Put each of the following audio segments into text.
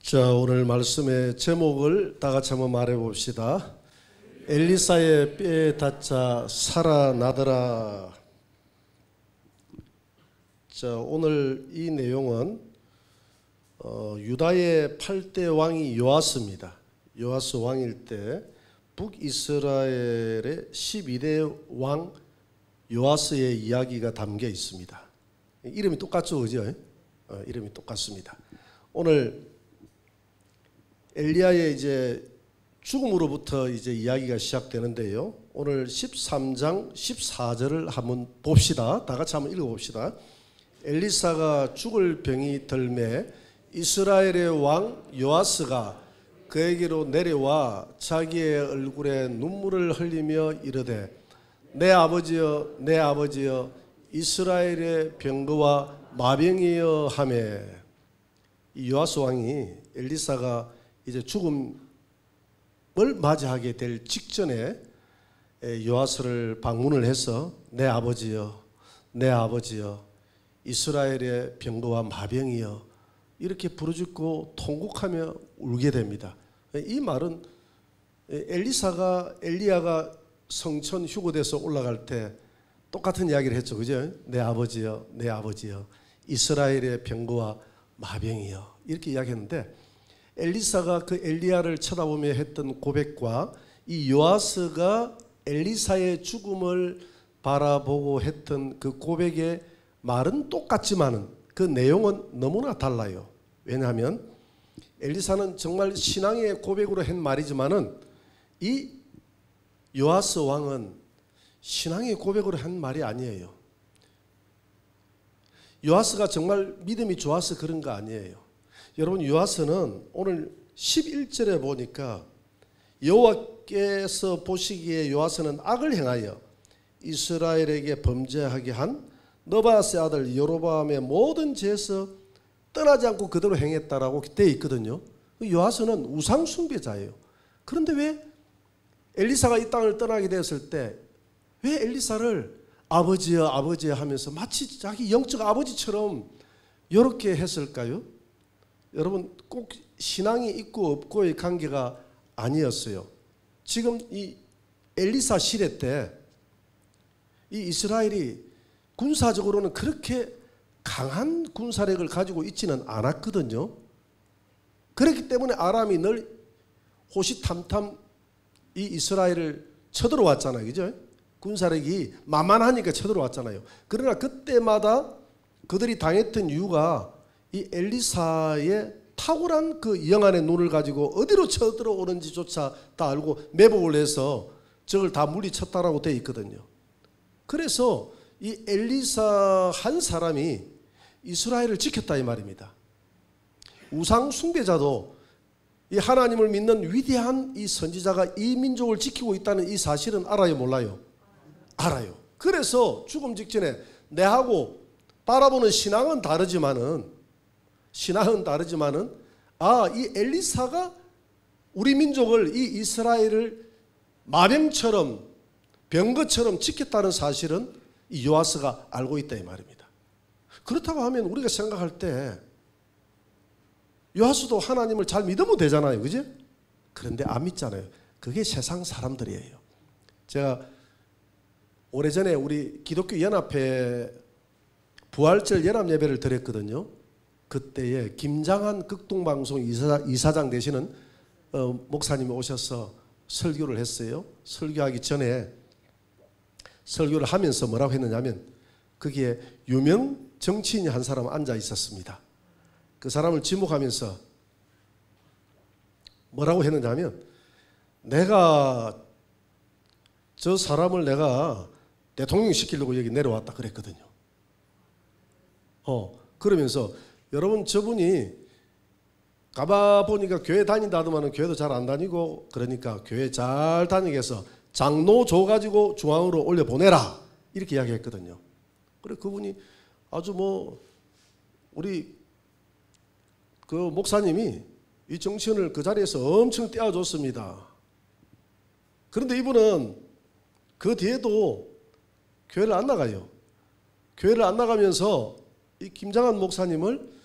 자, 오늘 말씀의 제목을 다 같이 한번 말해 봅시다. 엘리사의 뼈에 닿자 살아나더라. 자, 오늘 이 내용은 유다의 8대 왕이 요아스입니다. 요아스 왕일 때 북이스라엘의 12대 왕 요아스의 이야기가 담겨 있습니다. 이름이 똑같죠, 그죠? 이름이 똑같습니다. 오늘 엘리야의 이제 죽음으로부터 이제 이야기가 시작되는데요. 오늘 13장 14절을 한번 봅시다. 다 같이 한번 읽어봅시다. 엘리사가 죽을 병이 들매 이스라엘의 왕 요아스가 그에게로 내려와 자기의 얼굴에 눈물을 흘리며 이르되 내 아버지여 내 아버지여 이스라엘의 병거와 마병이여 하매, 이 요아스 왕이 엘리사가 이제 죽음을 맞이하게 될 직전에 요아스를 방문을 해서 내 아버지여 내 아버지여 이스라엘의 병거와 마병이여 이렇게 부르짖고 통곡하며 울게 됩니다. 이 말은 엘리야가 성천 휴거돼서 올라갈 때 똑같은 이야기를 했죠, 그죠? 내 아버지여 내 아버지여 이스라엘의 병거와 마병이여 이렇게 이야기했는데, 엘리사가 그 엘리야를 쳐다보며 했던 고백과 이 요아스가 엘리사의 죽음을 바라보고 했던 그 고백의 말은 똑같지만은 그 내용은 너무나 달라요. 왜냐하면 엘리사는 정말 신앙의 고백으로 한 말이지만은 이 요아스 왕은 신앙의 고백으로 한 말이 아니에요. 요아스가 정말 믿음이 좋아서 그런 거 아니에요. 여러분, 요아스는 오늘 11절에 보니까 여호와께서 보시기에 요아스는 악을 행하여 이스라엘에게 범죄하게 한 느바스의 아들 여로보암의 모든 죄에서 떠나지 않고 그대로 행했다라고 되어 있거든요. 요아스는 우상 숭배자예요. 그런데 왜 엘리사가 이 땅을 떠나게 되었을 때 왜 엘리사를 아버지여 아버지여 하면서 마치 자기 영적 아버지처럼 이렇게 했을까요? 여러분, 꼭 신앙이 있고 없고의 관계가 아니었어요. 지금 이 엘리사 시대 때 이 이스라엘이 군사적으로는 그렇게 강한 군사력을 가지고 있지는 않았거든요. 그렇기 때문에 아람이 늘 호시탐탐 이 이스라엘을 쳐들어왔잖아요, 그죠? 군사력이 만만하니까 쳐들어왔잖아요. 그러나 그때마다 그들이 당했던 이유가 이 엘리사의 탁월한 그 영안의 눈을 가지고 어디로 쳐들어오는지조차 다 알고 매복을 해서 적을 다 물리쳤다라고 되어 있거든요. 그래서 이 엘리사 한 사람이 이스라엘을 지켰다 이 말입니다. 우상 숭배자도 이 하나님을 믿는 위대한 이 선지자가 이 민족을 지키고 있다는 이 사실은 알아요, 몰라요? 알아요. 그래서 죽음 직전에 내하고 바라보는 신앙은 다르지만은 이 엘리사가 우리 민족을 이 이스라엘을 마병처럼 병거처럼 지켰다는 사실은 이 요아스가 알고 있다 이 말입니다. 그렇다고 하면 우리가 생각할 때 요아스도 하나님을 잘 믿으면 되잖아요, 그죠? 그런데 안 믿잖아요. 그게 세상 사람들이에요. 제가 오래전에 우리 기독교 연합회 부활절 연합 예배를 드렸거든요. 그때에 김장한 극동방송 이사장 되시는 목사님이 오셔서 설교를 했어요. 설교하기 전에 설교를 하면서 뭐라고 했느냐면 거기에 유명 정치인이 한 사람 앉아 있었습니다. 그 사람을 지목하면서 뭐라고 했느냐면 내가 저 사람을 내가 대통령 시키려고 여기 내려왔다 그랬거든요. 그러면서 여러분, 저분이 가봐보니까 교회 다닌다 하더만은 교회도 잘 안 다니고, 그러니까 교회 잘 다니게 해서 장로 줘가지고 중앙으로 올려보내라 이렇게 이야기했거든요. 그래 그분이 아주 우리 그 목사님이 이 정치인을 그 자리에서 엄청 떼어줬습니다. 그런데 이분은 그 뒤에도 교회를 안 나가요. 교회를 안 나가면서 이 김장한 목사님을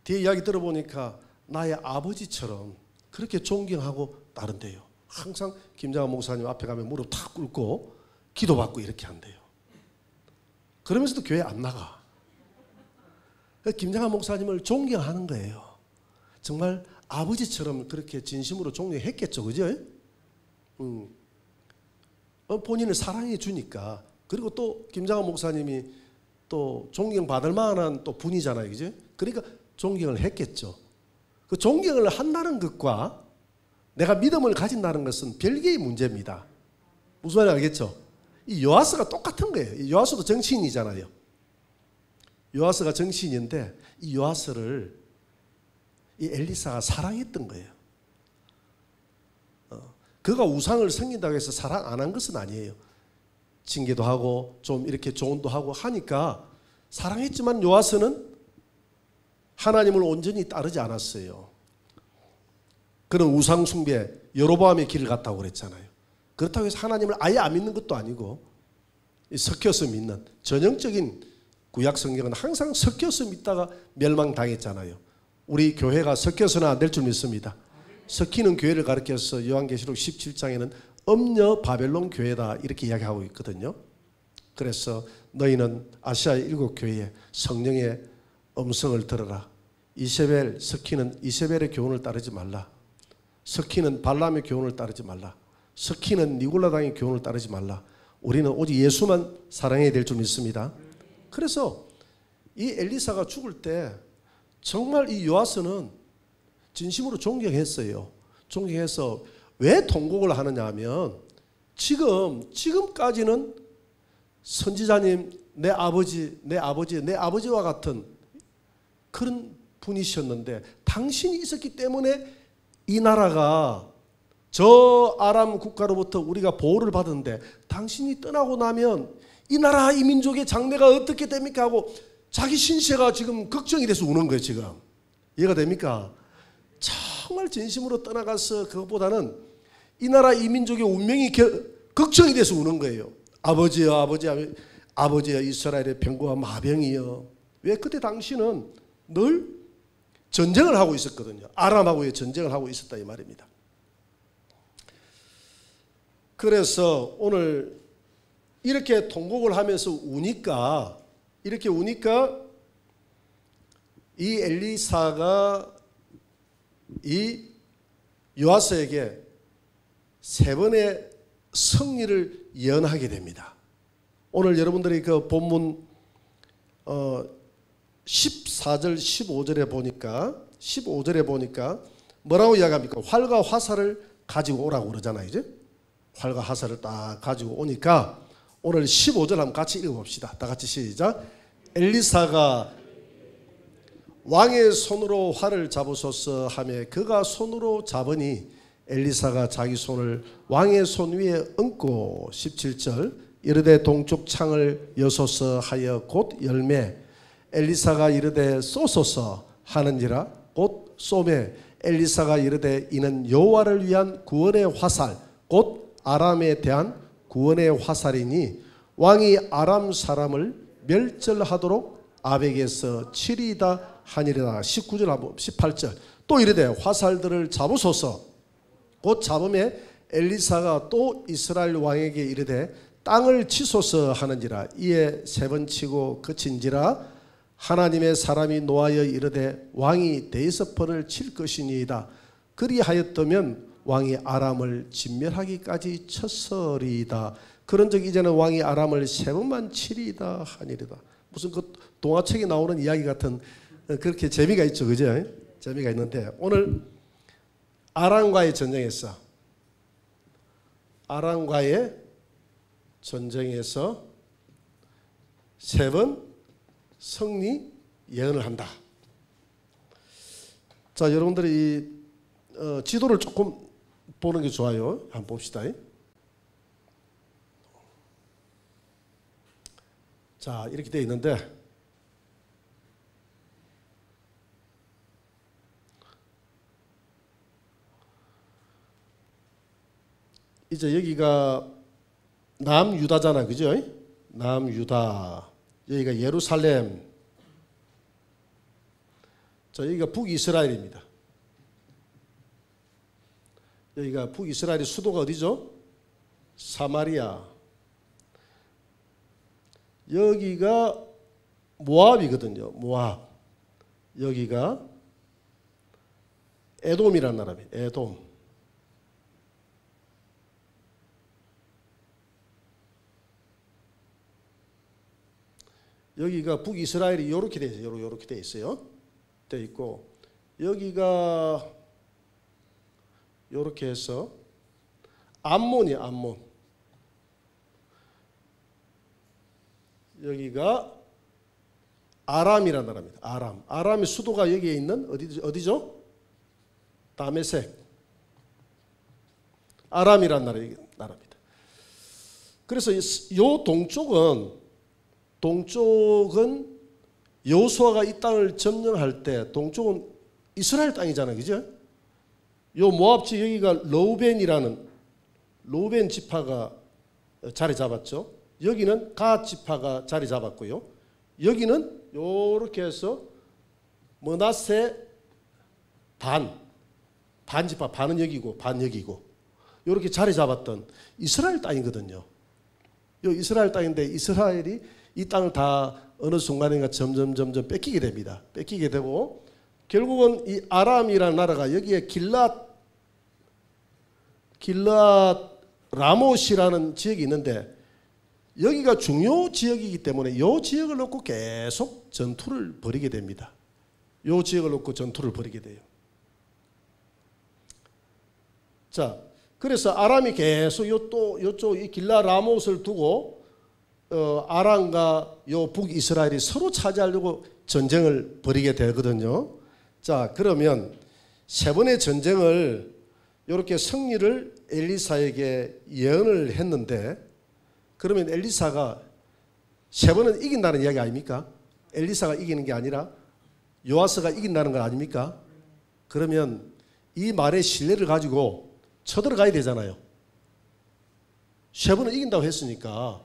뒤에 이야기 들어보니까 나의 아버지처럼 그렇게 존경하고 따른대요. 항상 김장한 목사님 앞에 가면 무릎 탁 꿇고 기도받고 이렇게 한대요. 그러면서도 교회 안 나가. 김장한 목사님을 존경하는 거예요. 정말 아버지처럼 그렇게 진심으로 존경했겠죠. 그죠? 본인을 사랑해 주니까. 그리고 또 김장한 목사님이 또 존경받을 만한 또 분이잖아요. 그죠? 그러니까 존경을 했겠죠. 그 존경을 한다는 것과 내가 믿음을 가진다는 것은 별개의 문제입니다. 무슨 말인지 알겠죠? 이 요아스가 똑같은 거예요. 이 요아스도 정치인이잖아요. 요아스가 정치인인데 이 요아스를 이 엘리사가 사랑했던 거예요. 그가 우상을 섬긴다고 해서 사랑 안 한 것은 아니에요. 징계도 하고 좀 이렇게 조언도 하고 하니까 사랑했지만 요아스는 하나님을 온전히 따르지 않았어요. 그런 우상 숭배 여로보암의 길을 갔다고 그랬잖아요. 그렇다고 해서 하나님을 아예 안 믿는 것도 아니고 섞여서 믿는 전형적인 구약 성경은 항상 섞여서 믿다가 멸망당했잖아요. 우리 교회가 섞여서는 안 될 줄 믿습니다. 섞이는 교회를 가르쳐서 요한계시록 17장에는 엄녀 바벨론 교회다 이렇게 이야기하고 있거든요. 그래서 너희는 아시아의 7교회에 성령의 음성을 들어라. 이세벨 섞이는 이세벨의 교훈을 따르지 말라. 섞이는 발람의 교훈을 따르지 말라. 섞이는 니골라당의 교훈을 따르지 말라. 우리는 오직 예수만 사랑해야 될 줄 믿습니다. 그래서 이 엘리사가 죽을 때 정말 이 요아스는 진심으로 존경했어요. 존경해서 왜 통곡을 하느냐 하면 지금까지는 선지자님 내 아버지와 같은 그런 분이셨는데 당신이 있었기 때문에 이 나라가 저 아람 국가로부터 우리가 보호를 받았는데 당신이 떠나고 나면 이 나라 이 민족의 장래가 어떻게 됩니까 하고 자기 신세가 지금 걱정이 돼서 우는 거예요. 지금 이해가 됩니까? 정말 진심으로 떠나가서 그것보다는 이 나라 이 민족의 운명이 걱정이 돼서 우는 거예요. 아버지여 이스라엘의 병거와 마병이여. 왜? 그때 당신은 늘 전쟁을 하고 있었거든요. 아람하고의 전쟁을 하고 있었다 이 말입니다. 그래서 오늘 이렇게 통곡을 하면서 이렇게 우니까 이 엘리사가 이 요아스에게 세 번의 승리를 예언하게 됩니다. 오늘 여러분들이 그 본문 14절 15절에 보니까 뭐라고 이야기합니까? 활과 화살을 가지고 오라고 그러잖아요. 이제 활과 화살을 딱 가지고 오니까 오늘 15절 한번 같이 읽어봅시다. 다 같이 시작. 엘리사가 왕의 손으로 활을 잡으소서 하며 그가 손으로 잡으니 엘리사가 자기 손을 왕의 손 위에 얹고 17절 이르되 동쪽 창을 여소서 하여 곧 열매 엘리사가 이르되 쏘소서 하는지라 곧 쏘매 엘리사가 이르되 이는 여호와를 위한 구원의 화살 곧 아람에 대한 구원의 화살이니 왕이 아람 사람을 멸절하도록 아벡에서 치리이다 하니라. 19절 한번 18절 또 이르되 화살들을 잡으소서 곧 잡음에 엘리사가 또 이스라엘 왕에게 이르되 땅을 치소서 하는지라. 이에 세 번 치고 그친지라. 하나님의 사람이 노하여 이르되 왕이 대서펀을 칠 것이니이다. 그리하였다면 왕이 아람을 진멸하기까지 쳤으리이다. 그런즉 이제는 왕이 아람을 세 번만 치리이다 하니리다. 무슨 그 동화책에 나오는 이야기 같은 그렇게 재미가 있죠. 그죠? 재미가 있는데 오늘 아람과의 전쟁에서 세 번 승리 예언을 한다. 자, 여러분들이 지도를 조금 보는 게 좋아요. 한번 봅시다. 자, 이렇게 되어 있는데 이제 여기가 남유다잖아. 그죠? 남유다. 여기가 예루살렘. 자, 여기가 북이스라엘입니다. 여기가 북이스라엘의 수도가 어디죠? 사마리아. 여기가 모압이거든요. 모압. 여기가 에돔이라는 나라입니다. 에돔. 여기가 북이스라엘이 이렇게 돼 있어요. 이렇게 돼 있어요. 돼 있고 여기가 이렇게 해서 암몬이 암몬. 여기가 아람이라는 나라입니다. 아람. 아람의 수도가 여기에 있는 어디죠? 다메섹. 아람이라는 나라입니다. 그래서 요 동쪽은 여호수아가 이 땅을 점령할 때 동쪽은 이스라엘 땅이잖아요. 그죠? 요 모압지 여기가 루벤 지파가 자리 잡았죠. 여기는 갓 지파가 자리 잡았고요. 여기는 요렇게 해서 므낫세 반 지파, 반은 여기고 반 여기고 요렇게 자리 잡았던 이스라엘 땅이거든요. 요 이스라엘 땅인데 이스라엘이 이 땅을 다 어느 순간인가 점점 뺏기게 됩니다. 뺏기게 되고 결국은 이 아람이라는 나라가 여기에 길랏 라못이라는 지역이 있는데 여기가 중요 지역이기 때문에 이 지역을 놓고 계속 전투를 벌이게 됩니다. 이 지역을 놓고 전투를 벌이게 돼요. 자, 그래서 아람이 계속 요쪽 이 길라 라못을 두고 아람과 요 북이스라엘이 서로 차지하려고 전쟁을 벌이게 되거든요. 자, 그러면 세 번의 전쟁을 이렇게 승리를 엘리사에게 예언을 했는데 그러면 엘리사가 세 번은 이긴다는 이야기 아닙니까? 엘리사가 이기는 게 아니라 요아스가 이긴다는 건 아닙니까? 그러면 이 말의 신뢰를 가지고 쳐들어가야 되잖아요. 세 번은 이긴다고 했으니까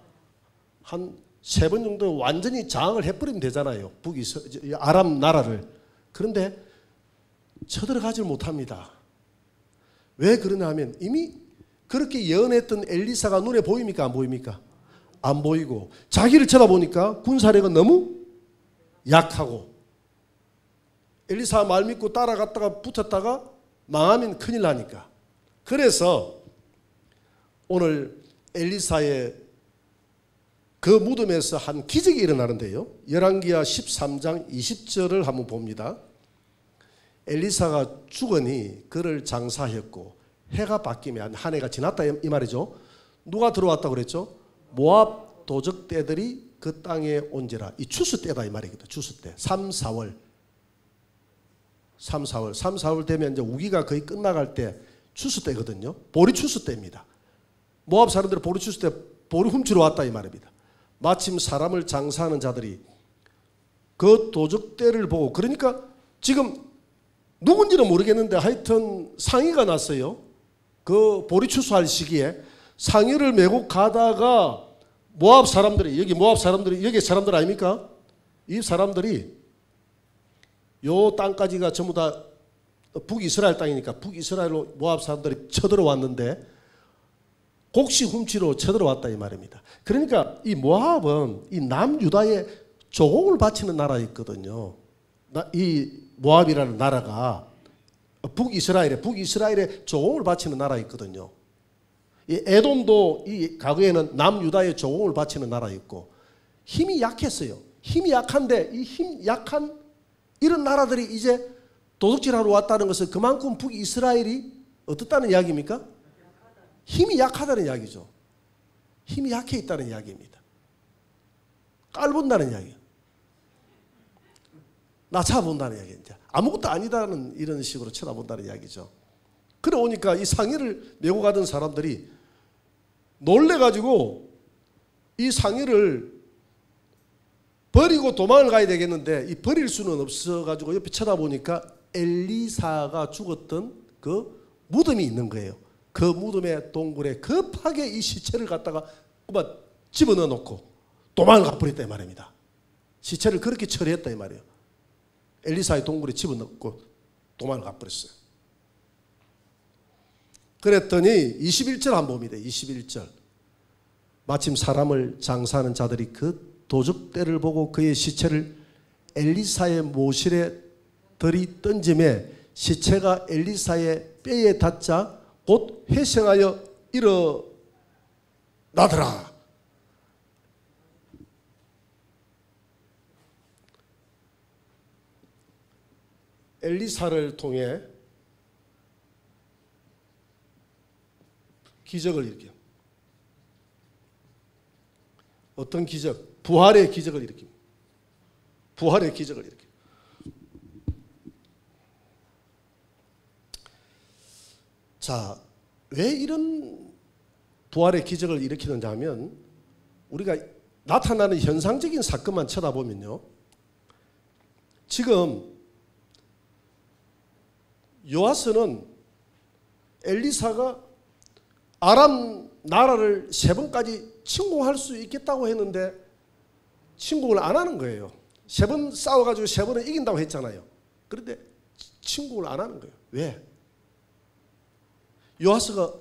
한 세 번 정도 완전히 장악을 해버리면 되잖아요. 아람 나라를. 그런데 쳐들어가질 못합니다. 왜 그러냐 하면 이미 그렇게 예언했던 엘리사가 눈에 보입니까? 안 보입니까? 안 보이고 자기를 쳐다보니까 군사력은 너무 약하고 엘리사 말 믿고 따라갔다가 붙었다가 망하면 큰일 나니까. 그래서 오늘 엘리사의 그 무덤에서 한 기적이 일어나는데요. 열왕기하 13장 20절을 한번 봅니다. 엘리사가 죽으니 그를 장사했고 해가 바뀌면 한 해가 지났다 이 말이죠. 누가 들어왔다고 그랬죠? 모압 도적대들이 그 땅에 온지라. 이 추수 때다 이 말이거든. 추수 때 3, 4월 되면 이제 우기가 거의 끝나갈 때 추수 때거든요. 보리 추수 때입니다. 모압 사람들이 보리 추수 때 보리 훔치러 왔다 이 말입니다. 마침 사람을 장사하는 자들이 그 도적대를 보고 그러니까 지금 누군지는 모르겠는데 하여튼 상의가 났어요. 그 보리 추수할 시기에 상의를 메고 가다가 모압 사람들이 여기 사람들 아닙니까? 이 사람들이 요 땅까지가 전부 다 북이스라엘 땅이니까 북이스라엘로 모압 사람들이 쳐들어왔는데 곡식 훔치러 쳐들어왔다 이 말입니다. 그러니까 이 모압은 이 남유다의 조공을 바치는 나라였거든요. 이 모압이라는 나라가 북이스라엘의 조공을 바치는 나라였거든요. 이 에돔도 이 과거에는 남유다의 조공을 바치는 나라였고 힘이 약했어요. 힘이 약한데 이 힘 약한 이런 나라들이 이제 도둑질하러 왔다는 것은 그만큼 북이스라엘이 어떻다는 이야기입니까? 힘이 약하다는 이야기죠. 힘이 약해 있다는 이야기입니다. 깔본다는 이야기예요. 낮춰본다는 이야기예요. 아무것도 아니다는 이런 식으로 쳐다본다는 이야기죠. 그러니까 이 상의를 메고 가던 사람들이 놀래가지고 이 상의를 버리고 도망을 가야 되겠는데 이 버릴 수는 없어가지고 옆에 쳐다보니까 엘리사가 죽었던 그 무덤이 있는 거예요. 그 무덤의 동굴에 급하게 이 시체를 갖다가 집어넣어 놓고 도망을 가버렸다 이 말입니다. 시체를 그렇게 처리했다 이 말이에요. 엘리사의 동굴에 집어넣고 도망을 가버렸어요. 그랬더니 21절 한번 봅니다. 21절. 마침 사람을 장사하는 자들이 그 도적대를 보고 그의 시체를 엘리사의 모실에 들이 던짐에 시체가 엘리사의 뼈에 닿자 곧 회생하여 일어나더라. 엘리사를 통해 기적을 일으켜. 어떤 기적? 부활의 기적을 일으킵니다. 부활의 기적을 일으켜. 자, 왜 이런 부활의 기적을 일으키느냐 하면 우리가 나타나는 현상적인 사건만 쳐다보면요. 지금 요아스는 엘리사가 아람 나라를 3번까지 침공할 수 있겠다고 했는데 침공을 안 하는 거예요. 3번 싸워가지고 3번은 이긴다고 했잖아요. 그런데 침공을 안 하는 거예요. 왜? 요아스가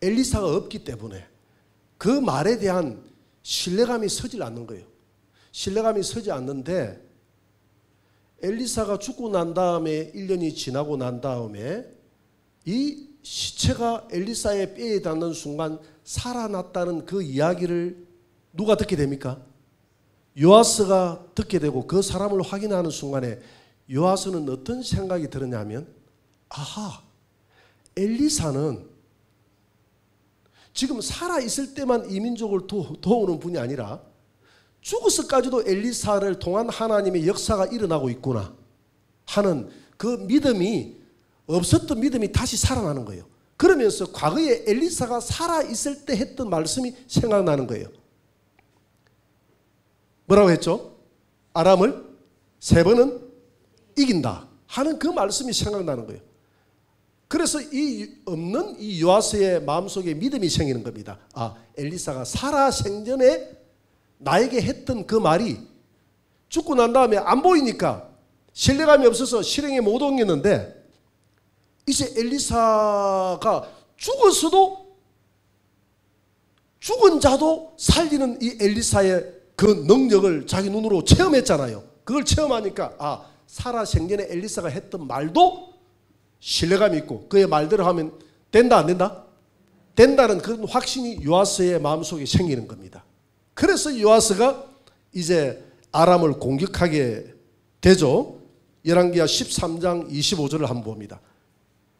엘리사가 없기 때문에 그 말에 대한 신뢰감이 서질 않는 거예요. 신뢰감이 서지 않는데 엘리사가 죽고 난 다음에 1년이 지나고 난 다음에 이 시체가 엘리사의 뼈에 닿는 순간 살아났다는 그 이야기를 누가 듣게 됩니까? 요아스가 듣게 되고 그 사람을 확인하는 순간에 요아스는 어떤 생각이 들었냐면 아하, 엘리사는 지금 살아있을 때만 이민족을 도우는 분이 아니라 죽어서까지도 엘리사를 통한 하나님의 역사가 일어나고 있구나 하는 그 믿음이, 없었던 믿음이 다시 살아나는 거예요. 그러면서 과거에 엘리사가 살아있을 때 했던 말씀이 생각나는 거예요. 뭐라고 했죠? 아람을 3번은 이긴다 하는 그 말씀이 생각나는 거예요. 그래서 이 없는 이 요아스의 마음속에 믿음이 생기는 겁니다. 아, 엘리사가 살아생전에 나에게 했던 그 말이 죽고 난 다음에 안 보이니까 신뢰감이 없어서 실행에 못 옮겼는데 이제 엘리사가 죽었어도 죽은 자도 살리는 이 엘리사의 그 능력을 자기 눈으로 체험했잖아요. 그걸 체험하니까 아, 살아생전에 엘리사가 했던 말도 신뢰감이 있고 그의 말대로 하면 된다 안 된다? 된다는 그런 확신이 요아스의 마음속에 생기는 겁니다. 그래서 요아스가 이제 아람을 공격하게 되죠. 열왕기하 13장 25절을 한번 봅니다.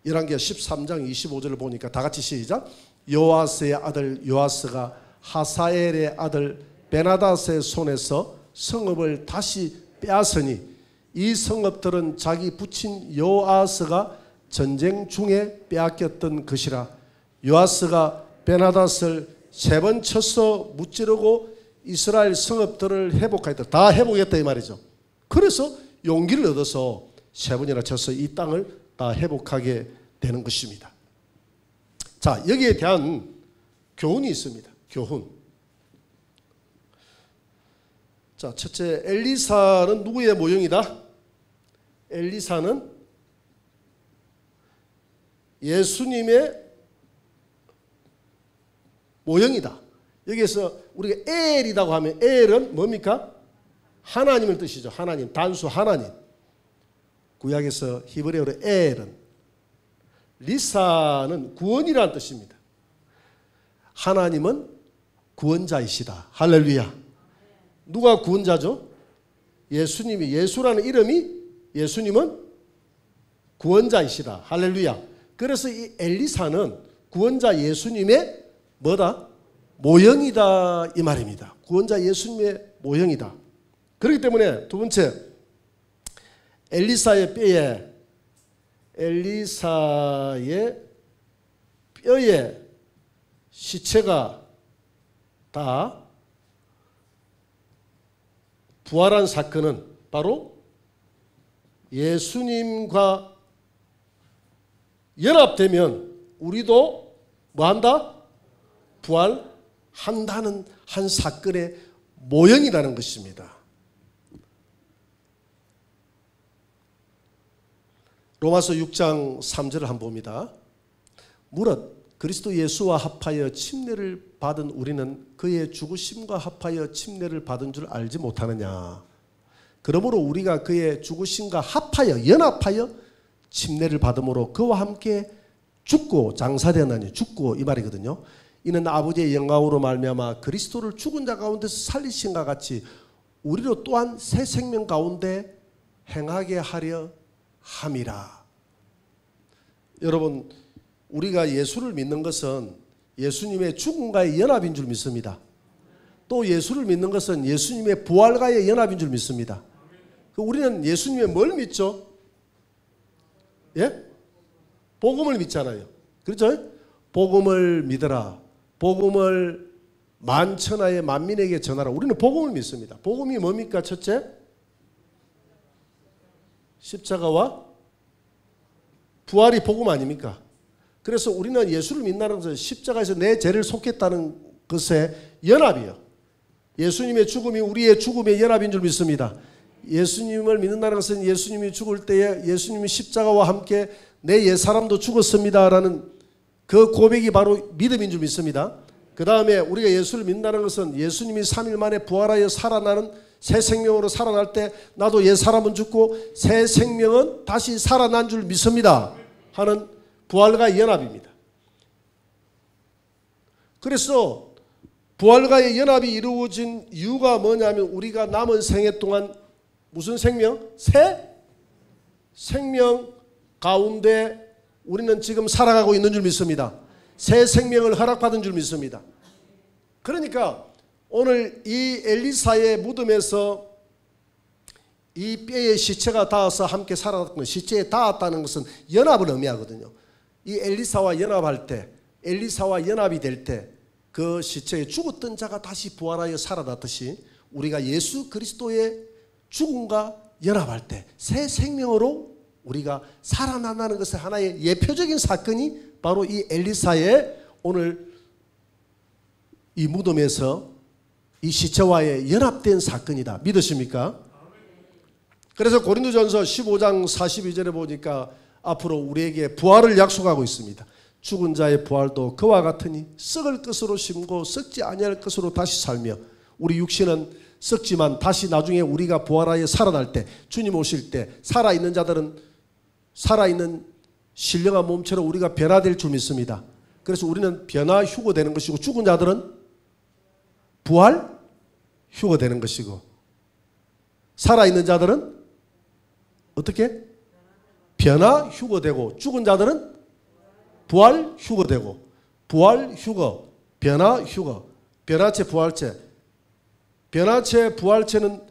열왕기하 13장 25절을 보니까 다 같이 시작. 요아스의 아들 요아스가 하사엘의 아들 베나닷의 손에서 성읍을 다시 빼앗으니 이 성읍들은 자기 부친 요아스가 전쟁 중에 빼앗겼던 것이라. 요아스가 베나닷을 3번 쳐서 무찌르고 이스라엘 성읍들을 회복하였다. 다 회복했다 이 말이죠. 그래서 용기를 얻어서 3번이나 쳐서 이 땅을 다 회복하게 되는 것입니다. 자, 여기에 대한 교훈이 있습니다. 교훈. 자, 첫째, 엘리사는 누구의 모형이다? 엘리사는 예수님의 모형이다. 여기에서 우리가 엘이라고 하면 엘은 뭡니까? 하나님을 뜻이죠. 하나님, 단수 하나님. 구약에서 히브리어로 엘은 리사는 구원이라는 뜻입니다. 하나님은 구원자이시다. 할렐루야. 누가 구원자죠? 예수님이, 예수라는 이름이 예수님은 구원자이시다. 할렐루야. 그래서 이 엘리사는 구원자 예수님의 뭐다? 모형이다 이 말입니다. 구원자 예수님의 모형이다. 그렇기 때문에 두 번째, 엘리사의 뼈에 시체가 다 부활한 사건은 바로 예수님과 연합되면 우리도 뭐한다? 부활한다는 한 사건의 모형이라는 것입니다. 로마서 6장 3절을 한번 봅니다. 무릇 그리스도 예수와 합하여 침례를 받은 우리는 그의 죽으심과 합하여 침례를 받은 줄 알지 못하느냐. 그러므로 우리가 그의 죽으심과 합하여 연합하여 침례를 받음으로 그와 함께 죽고 장사되었나니, 죽고 이 말이거든요. 이는 아버지의 영광으로 말미암아 그리스도를 죽은 자 가운데서 살리신과 같이 우리로 또한 새 생명 가운데 행하게 하려 함이라. 여러분, 우리가 예수를 믿는 것은 예수님의 죽음과의 연합인 줄 믿습니다. 또 예수를 믿는 것은 예수님의 부활과의 연합인 줄 믿습니다. 우리는 예수님의 뭘 믿죠? 예? 복음을 믿잖아요. 그렇죠? 복음을 믿어라. 복음을 만천하에 만민에게 전하라. 우리는 복음을 믿습니다. 복음이 뭡니까? 첫째, 십자가와 부활이 복음 아닙니까? 그래서 우리는 예수를 믿는다는 것은 십자가에서 내 죄를 속했다는 것에 연합이에요. 예수님의 죽음이 우리의 죽음의 연합인 줄 믿습니다. 예수님을 믿는다는 것은 예수님이 죽을 때에 예수님이 십자가와 함께 내 옛사람도 죽었습니다라는 그 고백이 바로 믿음인 줄 믿습니다. 그 다음에 우리가 예수를 믿는다는 것은 예수님이 3일 만에 부활하여 살아나는 새 생명으로 살아날 때 나도 옛사람은 죽고 새 생명은 다시 살아난 줄 믿습니다 하는 부활과의 연합입니다. 그래서 부활과의 연합이 이루어진 이유가 뭐냐면 우리가 남은 생애 동안 무슨 생명? 새 생명 가운데 우리는 지금 살아가고 있는 줄 믿습니다. 새 생명을 허락받은 줄 믿습니다. 그러니까 오늘 이 엘리사의 무덤에서 이 뼈의 시체가 닿아서 함께 살아났던 시체에 닿았다는 것은 연합을 의미하거든요. 이 엘리사와 연합할 때, 엘리사와 연합이 될 때 그 시체에 죽었던 자가 다시 부활하여 살아났듯이 우리가 예수 그리스도의 죽음과 연합할 때 새 생명으로 우리가 살아난다는 것의 하나의 예표적인 사건이 바로 이 엘리사의 오늘 이 무덤에서 이 시체와의 연합된 사건이다. 믿으십니까? 그래서 고린도전서 15장 42절에 보니까 앞으로 우리에게 부활을 약속하고 있습니다. 죽은 자의 부활도 그와 같으니 썩을 것으로 심고 썩지 아니할 것으로 다시 살며 우리 육신은 썩지만 다시 나중에 우리가 부활하여 살아날 때 주님 오실 때 살아있는 자들은 살아있는 신령한 몸처럼 우리가 변화될 줄 믿습니다. 그래서 우리는 변화 휴거되는 것이고 죽은 자들은 부활 휴거되는 것이고 살아있는 자들은 어떻게? 변화 휴거되고 죽은 자들은 부활 휴거되고 부활 휴거 변화 휴거 변화체 부활체 변화체 부활체는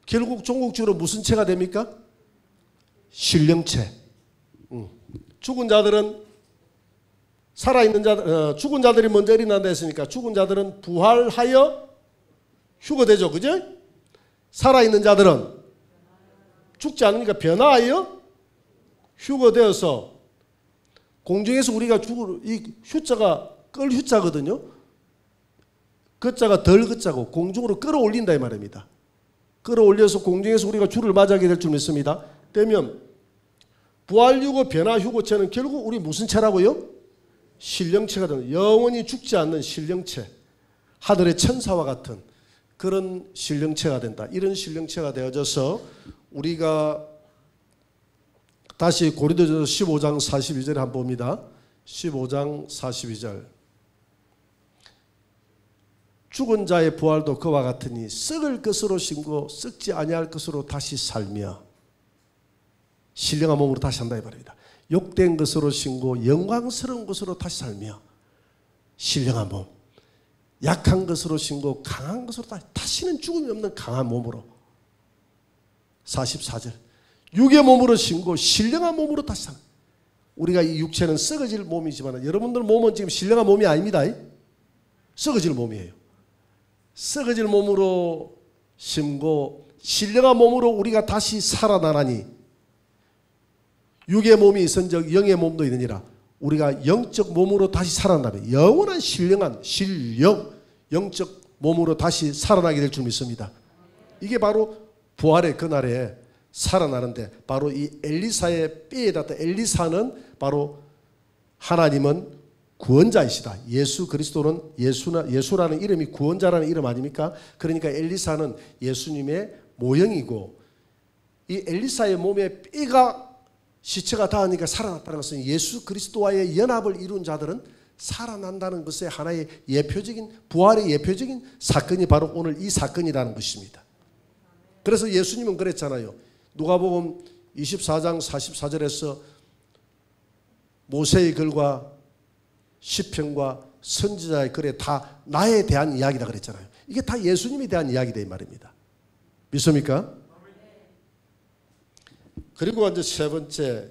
결국 종국적으로 무슨 체가 됩니까? 신령체. 죽은 자들은 살아있는 자들 죽은 자들이 먼저 일어난다 했으니까 죽은 자들은 부활하여 휴거되죠. 그죠? 살아있는 자들은 죽지 않으니까 변화하여 휴거되어서 공중에서 우리가 죽을 이 휴자가 끌 휴자거든요. 그자가 덜 그자고 공중으로 끌어올린다 이 말입니다. 끌어올려서 공중에서 우리가 주를 맞이하게 될 줄 믿습니다. 되면 부활휴거 변화휴거체는 결국 우리 무슨 체라고요? 신령체가 되는 영원히 죽지 않는 신령체 하늘의 천사와 같은 그런 신령체가 된다. 이런 신령체가 되어져서 우리가 다시 고린도전서 15장 42절에 한번 봅니다. 15장 42절 죽은 자의 부활도 그와 같으니 썩을 것으로 심고 썩지 아니할 것으로 다시 살며 신령한 몸으로 다시 한다 이 말입니다. 욕된 것으로 심고 영광스러운 것으로 다시 살며 신령한 몸 약한 것으로 심고 강한 것으로 다시는 죽음이 없는 강한 몸으로 44절 육의 몸으로 심고 신령한 몸으로 다시 살 우리가 이 육체는 썩어질 몸이지만 여러분들 몸은 지금 신령한 몸이 아닙니다. 썩어질 몸이에요. 썩어질 몸으로 심고 신령한 몸으로 우리가 다시 살아나라니 육의 몸이 있은즉 영의 몸도 있느니라. 우리가 영적 몸으로 다시 살아나면 영원한 신령한 신령 영적 몸으로 다시 살아나게 될 줄 믿습니다. 이게 바로 부활의 그날에 살아나는데 바로 이 엘리사의 뼈에 닿던 엘리사는 바로 하나님은 구원자이시다. 예수 그리스도는 예수라는 이름이 구원자라는 이름 아닙니까? 그러니까 엘리사는 예수님의 모형이고 이 엘리사의 몸에 뼈가 시체가 닿으니까 살아났다는 것은 예수 그리스도와의 연합을 이룬 자들은 살아난다는 것의 하나의 예표적인 부활의 예표적인 사건이 바로 오늘 이 사건이라는 것입니다. 그래서 예수님은 그랬잖아요. 누가복음 24장 44절에서 모세의 글과 시편과 선지자의 글에 다 나에 대한 이야기다 그랬잖아요. 이게 다 예수님에 대한 이야기다 이 말입니다. 믿습니까? 그리고 이제 세 번째,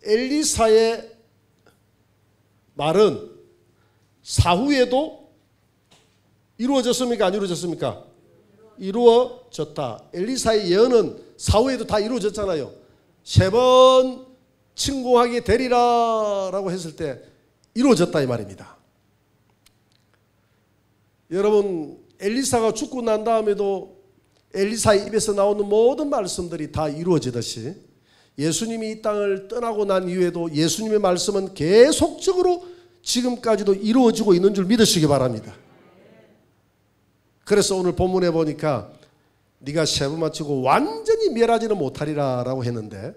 엘리사의 말은 사후에도 이루어졌습니까? 안 이루어졌습니까? 이루어졌다. 엘리사의 예언은 사후에도 다 이루어졌잖아요. 3번 침공하게 되리라 라고 했을 때 이루어졌다 이 말입니다. 여러분, 엘리사가 죽고 난 다음에도 엘리사의 입에서 나오는 모든 말씀들이 다 이루어지듯이 예수님이 이 땅을 떠나고 난 이후에도 예수님의 말씀은 계속적으로 지금까지도 이루어지고 있는 줄 믿으시기 바랍니다. 그래서 오늘 본문에 보니까 네가 세번 마치고 완전히 멸하지는 못하리라 라고 했는데,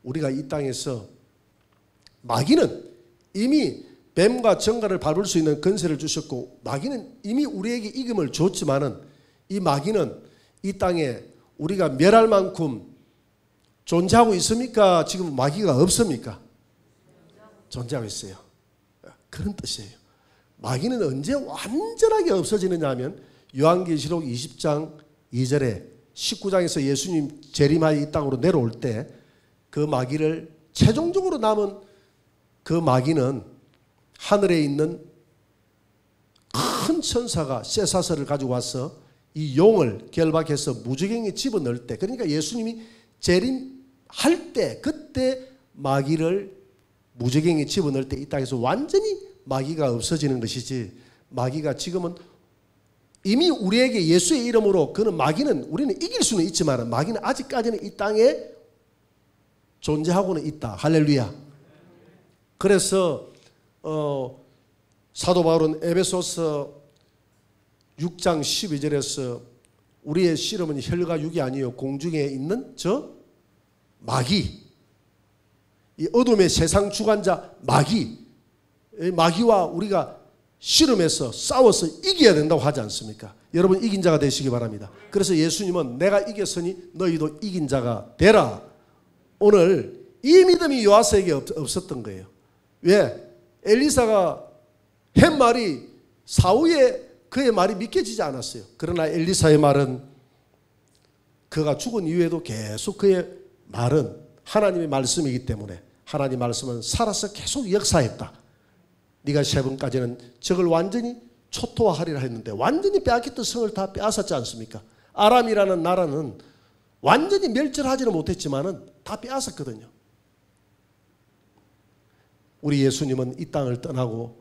우리가 이 땅에서 마귀는 이미 뱀과 정갈을 밟을 수 있는 권세를 주셨고 마귀는 이미 우리에게 이김을 줬지만은 이 마귀는 이 땅에 우리가 멸할 만큼 존재하고 있습니까? 지금 마귀가 없습니까? 존재하고 있어요. 그런 뜻이에요. 마귀는 언제 완전하게 없어지느냐 하면 요한계시록 20장 2절에 19장에서 예수님 재림하여 이 땅으로 내려올 때 그 마귀를 최종적으로 남은 그 마귀는 하늘에 있는 큰 천사가 쇠사슬을 가지고 와서 이 용을 결박해서 무저갱이에 집어넣을 때, 그러니까 예수님이 재림할 때 그때 마귀를 무저갱이에 집어넣을 때 이 땅에서 완전히 마귀가 없어지는 것이지, 마귀가 지금은 이미 우리에게 예수의 이름으로 그는 마귀는 우리는 이길 수는 있지만 마귀는 아직까지는 이 땅에 존재하고는 있다. 할렐루야. 그래서 사도 바울은 에베소서 6장 12절에서 우리의 씨름은 혈과 육이 아니요 공중에 있는 저 마귀, 이 어둠의 세상 주관자 마귀와 우리가 씨름해서 싸워서 이겨야 된다고 하지 않습니까? 여러분 이긴 자가 되시기 바랍니다. 그래서 예수님은 내가 이겼으니 너희도 이긴 자가 되라. 오늘 이 믿음이 요아스에게 없었던 거예요. 왜? 엘리사가 한 말이 사후에 그의 말이 믿겨지지 않았어요. 그러나 엘리사의 말은 그가 죽은 이후에도 계속 그의 말은 하나님의 말씀이기 때문에 하나님 말씀은 살아서 계속 역사했다. 네가 3번까지는 적을 완전히 초토화하리라 했는데 완전히 빼앗겼던 성을 다 빼앗았지 않습니까? 아람이라는 나라는 완전히 멸절하지는 못했지만은 다 빼앗았거든요. 우리 예수님은 이 땅을 떠나고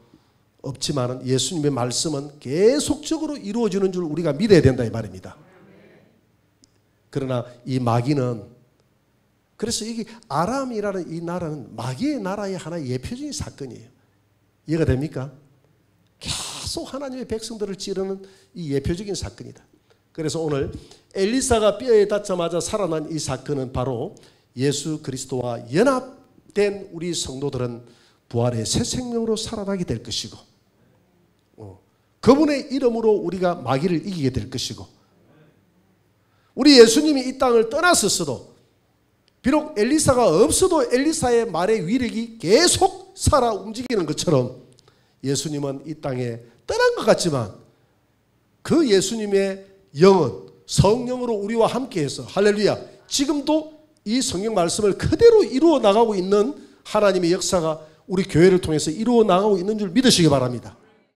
없지만은 예수님의 말씀은 계속적으로 이루어지는 줄 우리가 믿어야 된다 이 말입니다. 그러나 이 마귀는, 그래서 이게 아람이라는 이 나라는 마귀의 나라의 하나의 예표적인 사건이에요. 이해가 됩니까? 계속 하나님의 백성들을 찌르는 이 예표적인 사건이다. 그래서 오늘 엘리사가 뼈에 닿자마자 살아난 이 사건은 바로 예수 그리스도와 연합된 우리 성도들은 부활의 새 생명으로 살아나게 될 것이고, 그분의 이름으로 우리가 마귀를 이기게 될 것이고, 우리 예수님이 이 땅을 떠났었어도 비록 엘리사가 없어도 엘리사의 말의 위력이 계속 살아 움직이는 것처럼 예수님은 이 땅에 떠난 것 같지만 그 예수님의 영은 성령으로 우리와 함께해서 할렐루야, 지금도 이 성경 말씀을 그대로 이루어 나가고 있는 하나님의 역사가 우리 교회를 통해서 이루어 나가고 있는 줄 믿으시기 바랍니다.